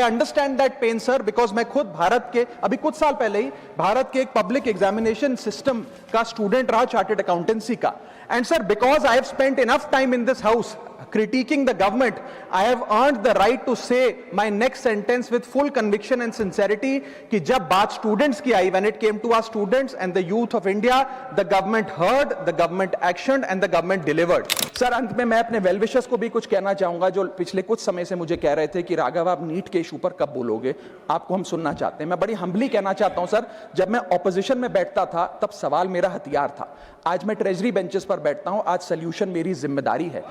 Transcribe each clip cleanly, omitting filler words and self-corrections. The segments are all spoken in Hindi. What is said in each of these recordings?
Understand that pain sir, because मैं खुद भारत के अभी कुछ साल पहले ही भारत के एक पब्लिक एग्जामिनेशन सिस्टम का स्टूडेंट रहा, चार्टर्ड अकाउंटेंसी का. And sir, because I have spent enough time in this house critiquing the government, I have earned the right to say my next sentence with full conviction and sincerity कि जब बात students की आई, when it came to our students and the youth of India, the government heard, the government actioned and the government delivered. Sir, अंत में मैं अपने वेल विशर्स को भी कुछ कहना चाहूंगा जो पिछले कुछ समय से मुझे कह रहे थे कि राघव आप नीट के इशू पर कब बोलोगे, आपको हम सुनना चाहते हैं. मैं बड़ी हम्बली कहना चाहता हूं सर, जब मैं ऑपोजिशन में बैठता था तब सवाल मेरा हथियार था. आज मैं ट्रेजरी बेंचेस पर बैठता हूं, आज सोल्यूशन मेरी जिम्मेदारी है.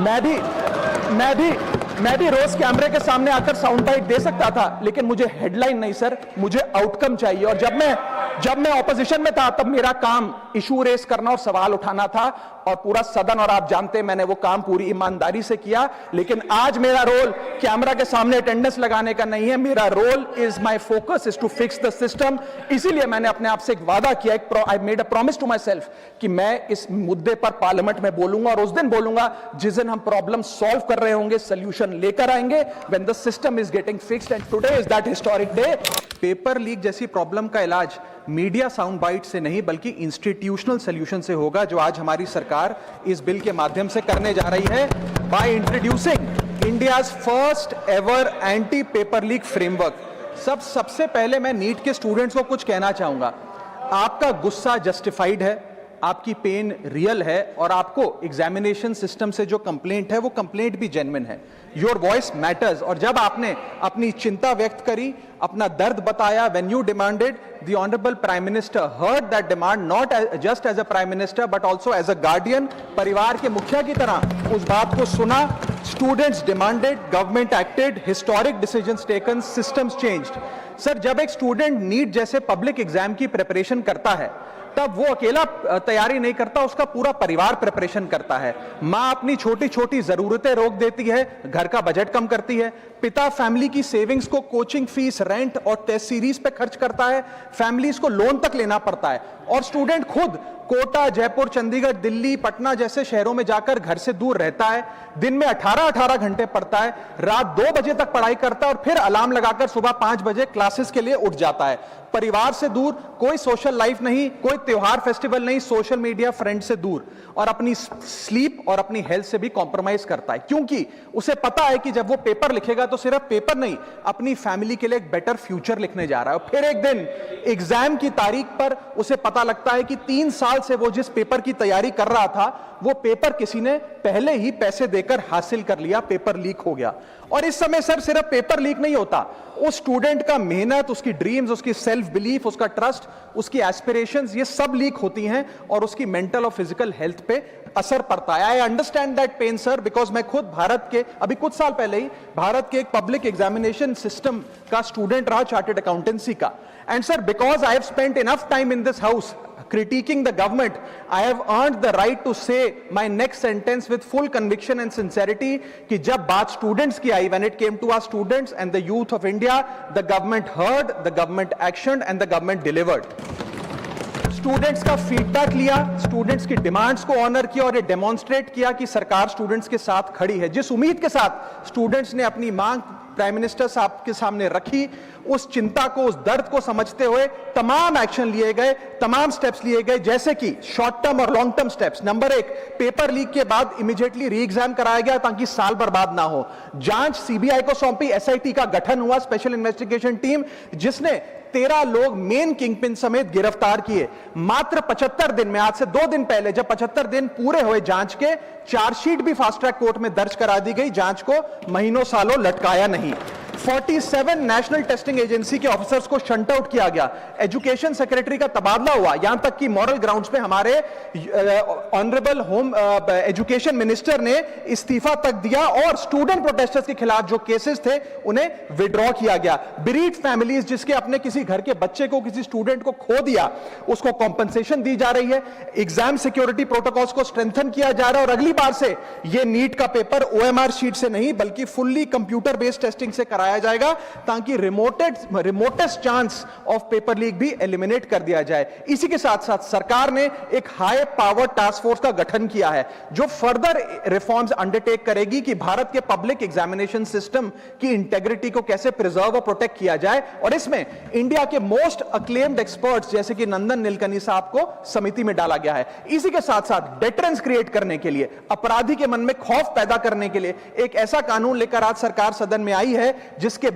मैं भी रोज कैमरे के सामने आकर साउंड बाइट दे सकता था, लेकिन मुझे हेडलाइन नहीं सर, मुझे आउटकम चाहिए. और जब मैं ऑपोजिशन में था तब मेरा काम इशू रेस करना और सवाल उठाना था, और पूरा सदन और आप जानते हैं मैंने वो काम पूरी ईमानदारी से किया. लेकिन आज मेरा रोल कैमरा के सामने अटेंडेंस लगाने का नहीं है. मेरा role is my focus is to fix the system. इसीलिए मैंने अपने आप से एक वादा किया, I made a promise to myself कि मैं इस मुद्दे पर पार्लियामेंट में बोलूंगा, और उस दिन बोलूंगा जिस दिन हम प्रॉब्लम सॉल्व कर रहे होंगे, सोल्यूशन लेकर आएंगे, when the system is getting fixed. And today is that historic day. Paper leak जैसी प्रॉब्लम का इलाज मीडिया साउंड बाइट से नहीं बल्कि इंस्टीट्यूशनल सॉल्यूशन से होगा, जो आज हमारी सरकार इस बिल के माध्यम से करने जा रही है, by introducing India's first ever anti paper leak framework. सबसे पहले मैं नीट के स्टूडेंट्स को कुछ कहना चाहूंगा. आपका गुस्सा जस्टिफाइड है, आपकी पेन रियल है, और आपको एग्जामिनेशन सिस्टम से जो कंप्लेंट है वो कंप्लेंट भी जेन्युइन है. Your voice matters. और जब आपने अपनी चिंता व्यक्त करी, अपना दर्द बताया, when you demanded, the honourable prime minister heard that demand, not just as a prime minister but also as a guardian. परिवार के मुखिया की तरह उस बात को सुना. Students demanded, government acted, historic decisions taken, systems changed. Sir, जब एक स्टूडेंट नीट जैसे पब्लिक एग्जाम की प्रिपरेशन करता है तब वो अकेला तैयारी नहीं करता, उसका पूरा परिवार प्रिपरेशन करता है. माँ अपनी छोटी छोटी जरूरतें रोक देती है, घर का बजट कम करती है. पिता फैमिली की सेविंग्स को कोचिंग फीस, रेंट और टेस्ट सीरीज पे खर्च करता है. फैमिलीज को लोन तक लेना पड़ता है. और स्टूडेंट खुद कोटा, जयपुर, चंडीगढ़, दिल्ली, पटना जैसे शहरों में जाकर घर से दूर रहता है. दिन में 18-18 घंटे पढ़ता है, रात 2 बजे तक पढ़ाई करता है और फिर अलार्म लगाकर सुबह 5 बजे क्लासेस के लिए उठ जाता है. परिवार से दूर, कोई सोशल लाइफ नहीं, कोई त्योहार फेस्टिवल नहीं, सोशल मीडिया, फ्रेंड से दूर, और अपनी स्लीप और अपनी हेल्थ से भी कॉम्प्रोमाइज करता है, क्योंकि उसे पता है कि जब वो पेपर लिखेगा तो सिर्फ पेपर नहीं, अपनी फैमिली के लिए एक बेटर फ्यूचर लिखने जा रहा है. और फिर एक दिन एग्जाम की तारीख पर उसे पता लगता है कि 3 साल से वो जिस पेपर की तैयारी कर रहा था वो पेपर किसी ने पहले ही पैसे देकर हासिल कर लिया, पेपर लीक हो गया. और इस समय सर सिर्फ पेपर लीक नहीं होता, उस स्टूडेंट का मेहनत, उसकी ड्रीम्स, उसकी सेल्फ बिलीफ, उसका ट्रस्ट, उसकी एस्पिरेशंस, ये सब लीक होती हैं और उसकी मेंटल और फिजिकल हेल्थ पे असर पड़ता है. I understand that pain sir, because मैं खुद भारत के अभी कुछ साल पहले ही भारत के एक पब्लिक एग्जामिनेशन सिस्टम का स्टूडेंट रहा, चार्टर्ड अकाउंटेंसी का. And sir, because I have spent enough time in this house critiquing the government, I have earned the right to say my next sentence with full conviction and sincerity कि जब बात स्टूडेंट्स की आई, when it came to our students and the youth of India, the government heard, the government actioned and the government delivered. Students का फीडबैक लिया, स्टूडेंट्स की डिमांड्स को ऑनर किया और ये डेमोन्स्ट्रेट किया कि सरकार स्टूडेंट्स के साथ खड़ी है. जिस उम्मीद के साथ स्टूडेंट्स ने अपनी मांग प्राइम मिनिस्टर साहब के सामने रखी, उस चिंता को, उस दर्द को समझते हुए तमाम एक्शन लिए गए, तमाम स्टेप्स लिए गए, जैसे कि शॉर्ट टर्म और long term steps. Number 1, paper leak के बाद इमीडिएटली री एग्जाम कराया गया ताकि साल बर्बाद ना हो. जांच सीबीआई को सौंपी, एसआईटी का गठन हुआ, स्पेशल इन्वेस्टिगेशन टीम, जिसने 13 लोग मेन किंगपिन समेत गिरफ्तार किए. मात्र 75 दिन में, आज से 2 दिन पहले जब 75 दिन पूरे हुए जांच के, चार्जशीट भी फास्ट ट्रैक कोर्ट में दर्ज करा दी गई. जांच को महीनों सालों लटकाया नहीं. 47 नेशनल टेस्टिंग एजेंसी के ऑफिसर्स को शंट आउट किया गया. एजुकेशन सेक्रेटरी का तबादला हुआ, यहां तक कि मॉरल ग्राउंड्स पे हमारे ऑनरेबल होम एजुकेशन मिनिस्टर ने इस्तीफा तक दिया और स्टूडेंट प्रोटेस्टर्स के खिलाफ जो केसेस थे उन्हें विड्रॉ किया गया. बेरीड फैमिलीज जिसके अपने किसी घर के बच्चे को, किसी स्टूडेंट को खो दिया, उसको कॉम्पनसेशन दी जा रही है. एग्जाम सिक्योरिटी प्रोटोकॉल्स को स्ट्रेंथन किया जा रहा है और अगली बार से यह नीट का पेपर ओएमआर शीट से नहीं बल्कि फुल्ली कंप्यूटर बेस्ड टेस्टिंग से कराया लाया जाएगा ताकि remotest chance of paper leak भी एलिमिनेट कर दिया जाए। इसी के साथ साथ सरकार ने एक हाई पावर टास्क फोर्स का गठन किया है जो फर्दर रिफॉर्म्स अंडरटेक करेगी कि भारत के पब्लिक एग्जामिनेशन सिस्टम की इंटेग्रिटी को कैसे प्रिजर्व और प्रोटेक्ट किया जाए, और इसमें इंडिया के मोस्ट अक्लेम्ड एक्सपर्ट्स जैसे कि नंदन नीलकनी साहब को समिति में डाला गया है। इसी के साथ साथ डेटरेंस क्रिएट करने के लिए, अपराधी के मन में खौफ पैदा करने के लिए एक ऐसा कानून लेकर आज सरकार सदन में आई है जिसके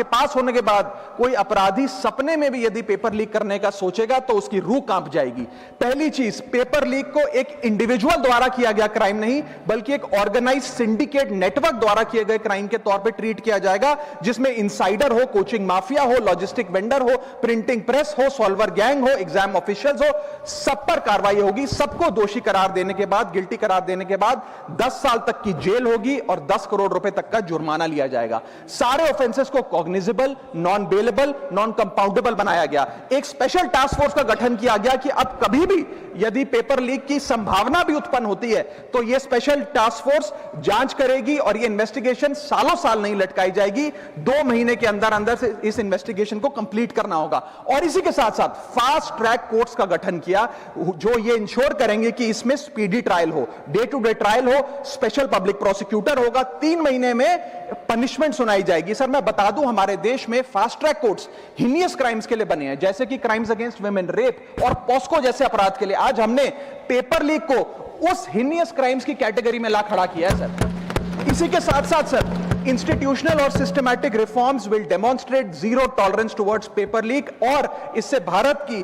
पास होने के बाद कोई अपराधी सपने में भी यदि पेपर लीक करने का सोचेगा तो उसकी रूह कांप जाएगी। पहली चीज, पेपर लीक को एक इंडिविजुअल द्वारा किया गया क्राइम नहीं बल्कि एक ऑर्गेनाइज्ड सिंडिकेट नेटवर्क द्वारा किए गए क्राइम के तौर पे ट्रीट किया जाएगा, जिसमें इनसाइडर हो, कोचिंग माफिया हो, लॉजिस्टिक वेंडर हो, प्रिंटिंग प्रेस हो, सॉल्वर गैंग हो, एग्जाम ऑफिशियल्स हो, सब पर कार्रवाई होगी। सबको दोषी करार देने के बाद, गिल्टी करार देने के बाद 10 साल तक की जेल होगी और 10 करोड़ रुपए तक का जुर्माना लिया जाएगा। सारे ऑफेंसेस को cognizable, non bailable, non compoundable बनाया गया। एक स्पेशल टास्क फोर्स का गठन किया गया कि अब कभी भी यदि पेपर लीक की संभावना भी उत्पन्न होती है तो यह स्पेशल टास्क फोर्स जांच करेगी और यह इन्वेस्टिगेशन सालों साल नहीं लटकाई जाएगी। 2 महीने के अंदर अंदर से इस इन्वेस्टिगेशन को कंप्लीट करना होगा। और इसी के साथ साथ फास्ट ट्रैक कोर्ट्स का गठन किया जो यह इंश्योर करेंगे कि इसमें स्पीडी ट्रायल हो, डे टू डे ट्रायल हो, स्पेशल पब्लिक प्रोसिक्यूटर होगा, 3 महीने में पनिशमेंट सुनाई जाएगी। सर मैं बता दूं, हमारे देश में fast track courts heinous crimes के लिए बने हैं, जैसे कि क्राइम्स अगेंस्ट वुमेन, रेप और पॉस्को जैसे अपराध के लिए। आज हमने पेपर लीक को उस हीनियस क्राइम्स की कैटेगरी में ला खड़ा किया है सर। इसी के साथ साथ सर, इंस्टीट्यूशनल और systematic reforms will demonstrate zero tolerance towards paper leak, और इससे भारत की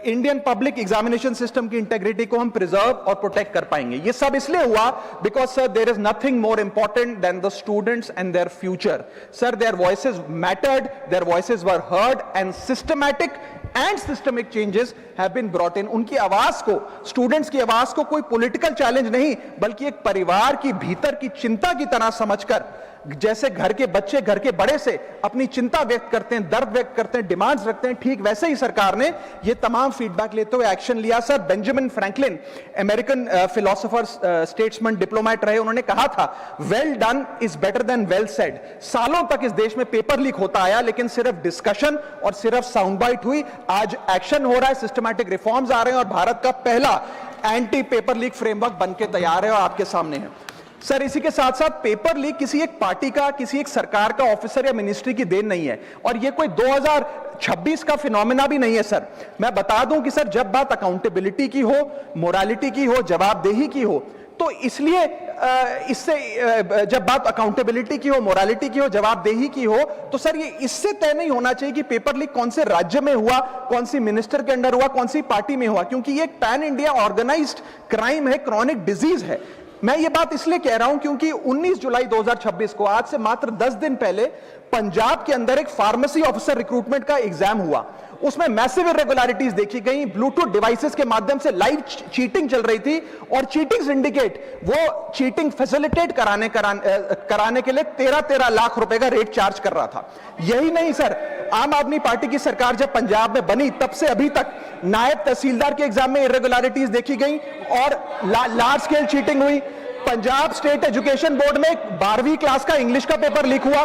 इंडियन पब्लिक एग्जामिनेशन सिस्टम की इंटेग्रिटी को हम प्रिजर्व और प्रोटेक्ट कर पाएंगे। ये सब इसलिए हुआ because sir there is nothing more important than the students and their future. Sir their voices mattered, their voices were heard and systematic and systemic changes have been brought in. उनकी आवाज को, स्टूडेंट्स की आवाज को कोई पॉलिटिकल चैलेंज नहीं बल्कि एक परिवार की भीतर की चिंता की तरह समझकर, जैसे घर के बच्चे घर के बड़े से अपनी चिंता व्यक्त करते हैं, दर्द व्यक्त करते हैं, डिमांड्स रखते हैं, ठीक वैसे ही सरकार ने ये तमाम फीडबैक लेते हुए एक्शन लिया। Sir Benjamin Franklin, American philosopher, statesman, diplomat रहे, उन्होंने कहा था well done is better than well said. सालों तक इस देश में पेपर लीक होता आया लेकिन सिर्फ डिस्कशन और सिर्फ साउंड बाइट हुई। आज एक्शन हो रहा है, सिस्टमैटिक रिफॉर्म्स आ रहे हैं और भारत का पहला एंटी पेपर लीक फ्रेमवर्क बनके तैयार है और आपके सामने है। सर इसी के साथ साथ पेपर लीक किसी एक पार्टी का, किसी एक सरकार का ऑफिसर या मिनिस्ट्री की देन नहीं है और ये कोई 2026 का फिनोमेना भी नहीं है। सर मैं बता दूं कि सर जब बात अकाउंटेबिलिटी की हो, मोरालिटी की हो, जवाबदेही की हो, तो इसलिए जब बात अकाउंटेबिलिटी की हो, मोरालिटी की हो, जवाबदेही की हो, तो सर ये इससे तय नहीं होना चाहिए कि पेपर लीक कौन से राज्य में हुआ, कौन सी मिनिस्टर के अंडर हुआ, कौन सी पार्टी में हुआ, क्योंकि ये एक पैन इंडिया ऑर्गेनाइज्ड क्राइम है, क्रॉनिक डिजीज है। मैं ये बात इसलिए कह रहा हूं क्योंकि 19 जुलाई 2026 को, आज से मात्र 10 दिन पहले, पंजाब के अंदर एक फार्मेसी ऑफिसर रिक्रूटमेंट का एग्जाम हुआ। उसमें मैसिव इरेगुलरिटीज देखी गई, ब्लूटूथ डिवाइसेस के माध्यम से लाइव चीटिंग चल रही थी और चीटिंग सिंडिकेट वो चीटिंग फैसिलिटेट कराने के लिए 13 लाख रुपए का रेट चार्ज कर रहा था। यही नहीं सर, आम आदमी पार्टी की सरकार जब पंजाब में बनी तब से अभी तक नायब तहसीलदार के एग्जाम में इरेगुलरिटीज देखी गई और लार्ज स्केल चीटिंग हुई। पंजाब स्टेट एजुकेशन बोर्ड में 12वीं क्लास का इंग्लिश का पेपर लीक हुआ,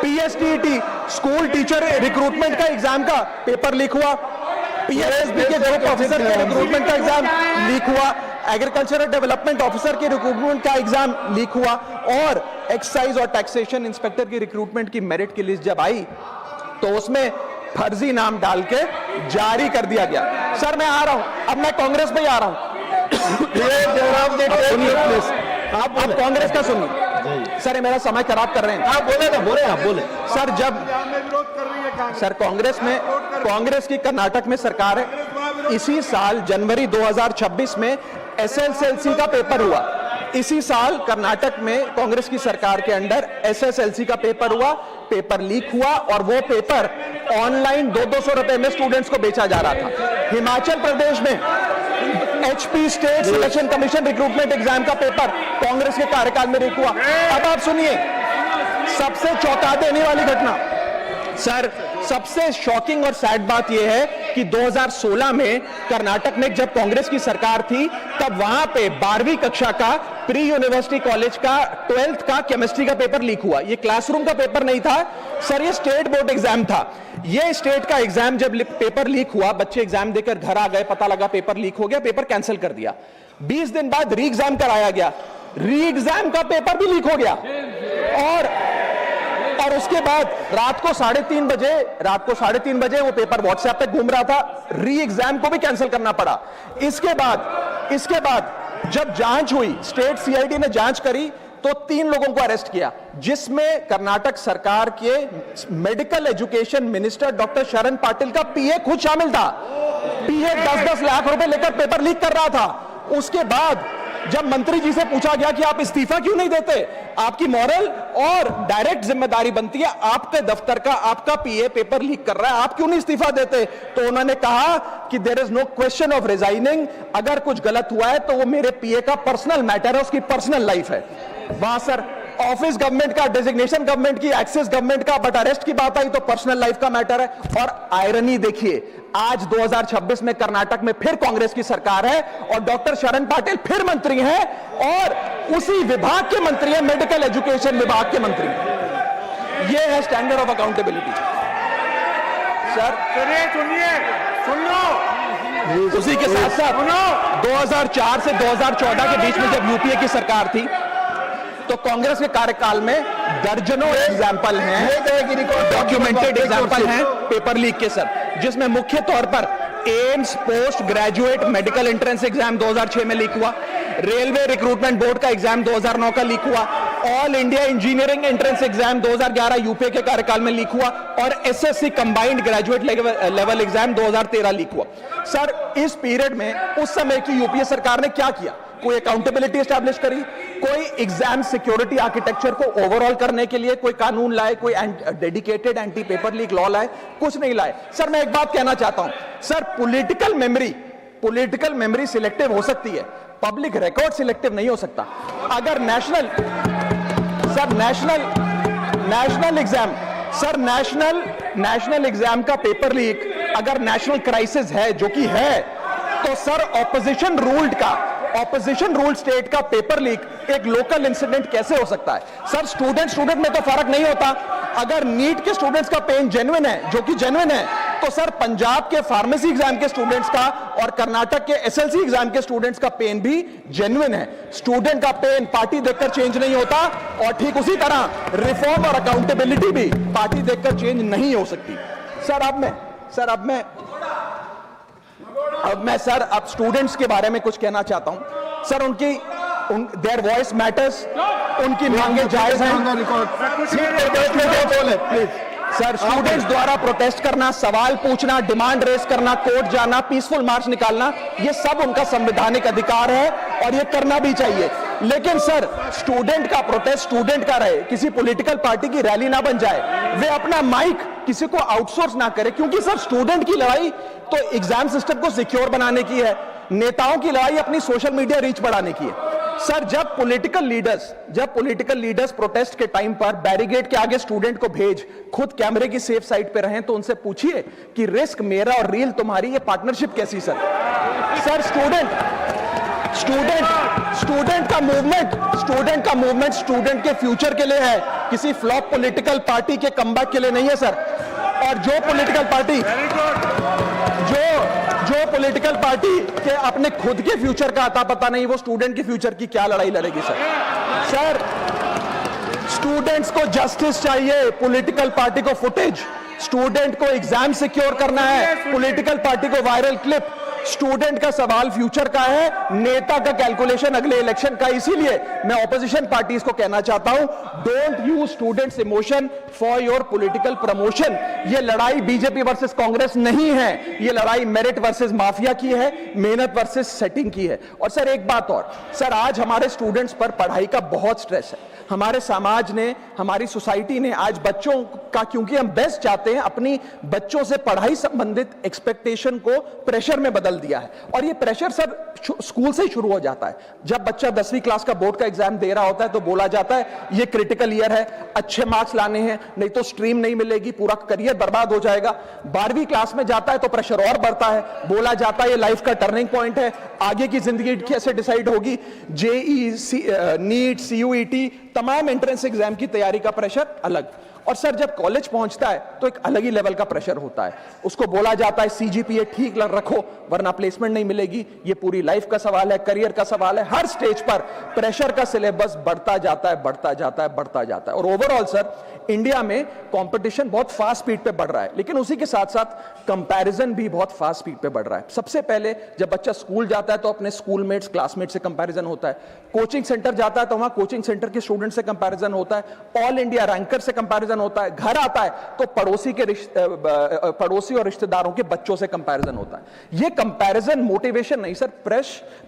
पीएसटीटी स्कूल टीचर रिक्रूटमेंट का एग्जाम का पेपर लीक हुआ, पीएसएसबी के ग्रुप ऑफिसर के रिक्रूटमेंट का एग्जाम लीक हुआ, एग्रीकल्चरल डेवलपमेंट ऑफिसर के रिक्रूटमेंट का एग्जाम लीक हुआ और एक्साइज और टैक्सेशन इंस्पेक्टर की रिक्रूटमेंट की मेरिट की लिस्ट जब आई तो उसमें फर्जी नाम डाल के जारी कर दिया गया। सर मैं आ रहा हूं, अब मैं कांग्रेस में आ रहा हूं। आप कांग्रेस का सुनिए सर, ये मेरा समय खराब कर रहे हैं। आप बोले सर, जब सर कांग्रेस की कर्नाटक में सरकार है, इसी साल जनवरी 2026 में एसएसएलसी का पेपर हुआ। इसी साल कर्नाटक में कांग्रेस की सरकार के अंडर एसएसएलसी का पेपर हुआ, पेपर लीक हुआ और वो पेपर ऑनलाइन 200 रुपए में स्टूडेंट्स को बेचा जा रहा था। हिमाचल प्रदेश में HP state selection commission recruitment exam का पेपर कांग्रेस के कार्यकाल में लीक हुआ। अब आप सुनिए सबसे चौंका देने वाली घटना, सर सबसे शॉकिंग और सैड बात यह है कि 2016 में कर्नाटक में जब कांग्रेस की सरकार थी तब वहां पे 12वीं कक्षा का प्री यूनिवर्सिटी कॉलेज का 12th का केमिस्ट्री का पेपर लीक हुआ। ये क्लासरूम का पेपर नहीं था सर, ये स्टेट बोर्ड एग्जाम था। ये स्टेट का एग्जाम जब पेपर लीक हुआ, बच्चे एग्जाम देकर घर आ गए, पता लगा पेपर लीक हो गया, पेपर कैंसिल कर दिया। 20 दिन बाद री एग्जाम कराया गया, री एग्जाम का पेपर भी लीक हो गया। और उसके बाद रात को 3:30 बजे वो पेपर व्हाट्सएप पे घूम रहा था, री एग्जाम को भी कैंसिल करना पड़ा। इसके बाद जब जांच हुई, स्टेट सीआईडी ने जांच करी तो 3 लोगों को अरेस्ट किया, जिसमें कर्नाटक सरकार के मेडिकल एजुकेशन मिनिस्टर डॉक्टर शरण पाटिल का पीए खुद शामिल था। पीए 10-10 लाख रुपए लेकर पेपर लीक कर रहा था। उसके बाद जब मंत्री जी से पूछा गया कि आप इस्तीफा क्यों नहीं देते, आपकी मॉरल और डायरेक्ट जिम्मेदारी बनती है, आपके दफ्तर का आपका पीए पेपर लीक कर रहा है, आप क्यों नहीं इस्तीफा देते? तो उन्होंने कहा कि there is no question of resigning, अगर कुछ गलत हुआ है तो वो मेरे पीए का पर्सनल मैटर है, उसकी पर्सनल लाइफ है। वहां सर ऑफिस गवर्नमेंट का, डेजिग्नेशन गवर्नमेंट की, एक्सेस गवर्नमेंट का, बट अरेस्ट की बात आई तो पर्सनल लाइफ का मैटर है। और आयरनी देखिए, आज 2026 में कर्नाटक में फिर कांग्रेस की सरकार है और डॉक्टर शरण पाटिल फिर मंत्री हैं और उसी विभाग के मंत्री हैं, मेडिकल एजुकेशन विभाग के मंत्री। यह है स्टैंडर्ड ऑफ अकाउंटेबिलिटी सर। सुन लो, उसी के साथ साथ 2004 से 2014 के बीच में जब यूपीए की सरकार थी तो कांग्रेस के कार्यकाल में दर्जनों एग्जाम्पल हैं, डॉक्यूमेंटेड एग्जाम्पल हैं पेपर लीक के सर, जिसमें मुख्य तौर पर AIIMS post graduate medical entrance exam 2006 में लीक हुआ, रेलवे रिक्रूटमेंट बोर्ड का एग्जाम 2009 का लीक हुआ, all India engineering entrance exam 2011 UPA के कार्यकाल में लीक हुआ और SSC combined graduate level exam 2013 leak हुआ। सर इस पीरियड में उस समय की यूपीए सरकार ने क्या किया? कोई अकाउंटेबिलिटी एस्टैब्लिश करी, कोई एग्जाम सिक्योरिटी आर्किटेक्चर को ओवरऑल करने के लिए कोई कानून लाए, कोई dedicated anti paper leak law लाए? कुछ नहीं लाए। सर मैं एक बात कहना चाहता हूं सर, पॉलिटिकल मेमोरी सिलेक्टिव हो सकती है, पब्लिक रिकॉर्ड सिलेक्टिव नहीं हो सकता। अगर नेशनल एग्जाम का पेपर लीक अगर नेशनल क्राइसिस है, जो कि है, तो सर ऑपोजिशन रूल्ड स्टेट का पेपर लीक एक लोकल इंसिडेंट कैसे हो सकता है? सर स्टूडेंट में तो फर्क नहीं होता। अगर नीट के स्टूडेंट्स का पेन जेन्युइन है, जो कि जेन्युइन है, तो सर पंजाब के फार्मेसी एग्जाम के स्टूडेंट्स का और कर्नाटक के एसएलसी एग्जाम के स्टूडेंट्स का पेन भी जेन्युइन है। स्टूडेंट का पेन पार्टी देखकर चेंज नहीं होता और ठीक उसी तरह रिफॉर्म और अकाउंटेबिलिटी भी पार्टी देखकर चेंज नहीं हो सकती। अब स्टूडेंट्स के बारे में कुछ कहना चाहता हूं सर। देयर वॉइस मैटर्स, उनकी मांगे जायज हैं सर। स्टूडेंट्स द्वारा प्रोटेस्ट करना, सवाल पूछना, डिमांड रेस करना, कोर्ट जाना, पीसफुल मार्च निकालना, ये सब उनका संवैधानिक अधिकार है और ये करना भी चाहिए। लेकिन सर स्टूडेंट का प्रोटेस्ट स्टूडेंट का रहे, किसी पॉलिटिकल पार्टी की रैली ना बन जाए, वे अपना माइक किसी को आउटसोर्स ना करे, क्योंकि सर स्टूडेंट की लड़ाई तो एग्जाम सिस्टम को सिक्योर बनाने की है, नेताओं की लड़ाई अपनी सोशल मीडिया रीच बढ़ाने की है। सर जब पॉलिटिकल लीडर्स प्रोटेस्ट के टाइम पर बैरिकेड के आगे स्टूडेंट को भेज खुद कैमरे की सेफ साइड पे रहें, तो उनसे पूछिए कि रिस्क मेरा और रील तुम्हारी, ये पार्टनरशिप कैसी? सर स्टूडेंट का मूवमेंट स्टूडेंट के फ्यूचर के लिए है, किसी फ्लॉप पॉलिटिकल पार्टी के कमबैक के लिए नहीं है सर। और जो पॉलिटिकल पार्टी के अपने खुद के फ्यूचर का आता पता नहीं, वो स्टूडेंट के फ्यूचर की क्या लड़ाई लड़ेगी सर। स्टूडेंट्स को जस्टिस चाहिए, पॉलिटिकल पार्टी को फुटेज। स्टूडेंट को एग्जाम सिक्योर करना है, पॉलिटिकल पार्टी को वायरल क्लिप। स्टूडेंट का सवाल फ्यूचर का है, नेता का कैलकुलेशन अगले इलेक्शन का। इसीलिए मैं ऑपोजिशन पार्टीज को कहना चाहता हूं, don't use students emotion for your political promotion. ये लड़ाई बीजेपी वर्सेस कांग्रेस नहीं है, ये लड़ाई मेरिट वर्सेस माफिया की है, मेहनत वर्सेस सेटिंग की है। और सर एक बात और, सर आज हमारे स्टूडेंट्स पर पढ़ाई का बहुत स्ट्रेस है। हमारे समाज ने, हमारी सोसाइटी ने आज बच्चों क्योंकि हम बेस्ट चाहते हैं, अपनी बच्चों से पढ़ाई संबंधित एक्सपेक्टेशन को प्रेशर में बदल दिया है। और ये प्रेशर सर स्कूल से ही शुरू हो जाता है। जब बच्चा 10वीं क्लास का बोर्ड का एग्जाम दे रहा होता है तो बोला जाता है ये क्रिटिकल ईयर है, अच्छे मार्क्स लाने हैं, नहीं तो स्ट्रीम नहीं मिलेगी, पूरा करियर बर्बाद हो जाएगा। 12वीं क्लास में जाता है तो प्रेशर और बढ़ता है, बोला जाता है ये लाइफ का टर्निंग पॉइंट है, आगे की जिंदगी कैसे डिसाइड होगी। जेई, नीट, सीयूईटी, तमाम एंट्रेंस एग्जाम की तैयारी का प्रेशर अलग। और सर जब कॉलेज पहुंचता है तो एक अलग ही लेवल का प्रेशर होता है। उसको बोला जाता है सीजीपीए ठीक रखो वरना प्लेसमेंट नहीं मिलेगी। ये पूरी लाइफ का सवाल है, करियर का सवाल है। हर स्टेज पर प्रेशर का सिलेबस बढ़ता जाता है, बढ़ता जाता है, बढ़ता जाता है। और ओवरऑल सर इंडिया में कंपटीशन बहुत फास्ट स्पीड पे बढ़ रहा है, लेकिन उसी के साथ साथ कंपैरिजन भी बहुत फास्ट स्पीड पे बढ़ रहा है। सबसे पहले जब बच्चा स्कूल जाता है तो अपने स्कूलमेट्स, क्लासमेट से कंपैरिजन होता है। कोचिंग सेंटर जाता है तो वहां कोचिंग सेंटर के स्टूडेंट से कंपैरिजन होता है। ऑल इंडिया रैंकर से कंपैरिजन होता है। घर आता है तो पड़ोसी और रिश्तेदारों के बच्चों से कंपैरिजन होता है। ये कंपैरिजन मोटिवेशन नहीं सर,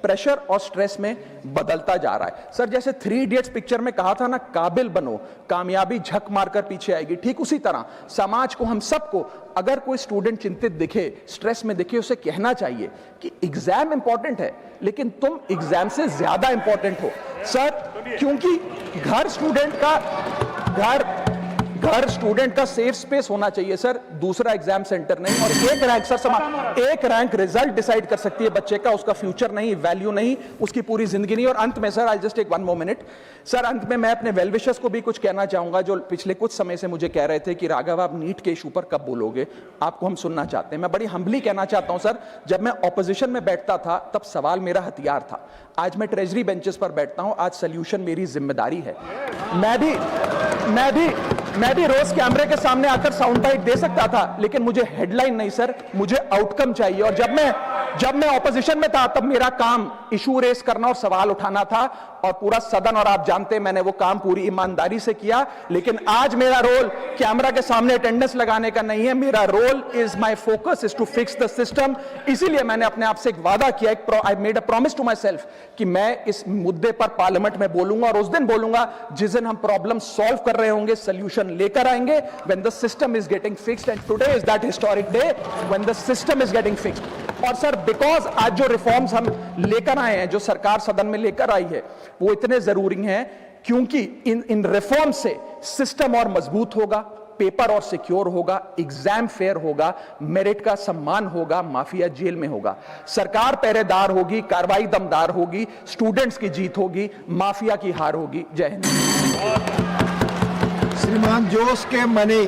प्रेशर और स्ट्रेस में बदलता जा रहा है। सर जैसे 3 इडियट्स पिक्चर में कहा था ना, काबिल बनो, कामयाबी झक मारकर पीछे आएगी, ठीक उसी तरह समाज को, हम सबको, अगर कोई स्टूडेंट चिंतित दिखे, स्ट्रेस में दिखे, उसे कहना चाहिए कि एग्जाम इंपॉर्टेंट है लेकिन तुम एग्जाम से ज्यादा इंपॉर्टेंट हो सर। क्योंकि घर स्टूडेंट का सेफ स्पेस होना चाहिए सर, दूसरा एग्जाम सेंटर नहीं। और एक रैंक सर, एक रैंक रिजल्ट डिसाइड कर सकती है बच्चे का, उसका फ्यूचर नहीं, वैल्यू नहीं, उसकी पूरी जिंदगी नहीं। और अंत में sir, I just take 1 more minute sir, अंत में मैं अपने वेल विशर्स को भी कुछ कहना चाहूंगा जो पिछले कुछ समय से मुझे कह रहे थे कि राघव आप नीट के इशू पर कब बोलोगे, आपको हम सुनना चाहते हैं। मैं बड़ी हम्बली कहना चाहता हूं सर, जब मैं ऑपोजिशन में बैठता था तब सवाल मेरा हथियार था, आज मैं ट्रेजरी बेंचेस पर बैठता हूं, आज सोल्यूशन मेरी जिम्मेदारी है। मैं भी रोज कैमरे के सामने आकर साउंड बाइट दे सकता था, लेकिन मुझे हेडलाइन नहीं सर, मुझे आउटकम चाहिए। और जब मैं ऑपोजिशन में था तब मेरा काम इशू रेस करना और सवाल उठाना था, और पूरा सदन, और आप जानते हैं मैंने वो काम पूरी ईमानदारी से किया। लेकिन आज मेरा रोल कैमरा के सामने अटेंडेंस लगाने का नहीं है, मेरा role is, my focus is to fix the system. इसीलिए मैंने अपने आप से एक वादा किया, I made a promise to myself कि मैं इस मुद्दे पर पार्लियामेंट में बोलूंगा, और उस दिन बोलूंगा जिस दिन हम प्रॉब्लम सॉल्व कर रहे होंगे, सोल्यूशन लेकर आएंगे, when the system is getting fixed. And today is that historic day when the system is getting fixed. और सर बिकॉज आज जो रिफॉर्म्स हम लेकर आए हैं, जो सरकार सदन में लेकर आई है, वो इतने जरूरी हैं क्योंकि इन रिफॉर्म से सिस्टम और मजबूत होगा, पेपर और सिक्योर होगा, एग्जाम फेयर होगा, मेरिट का सम्मान होगा, माफिया जेल में होगा, सरकार पहरेदार होगी, कार्रवाई दमदार होगी, स्टूडेंट्स की जीत होगी, माफिया की हार होगी। जय हिंद। श्रीमान जोश के मनी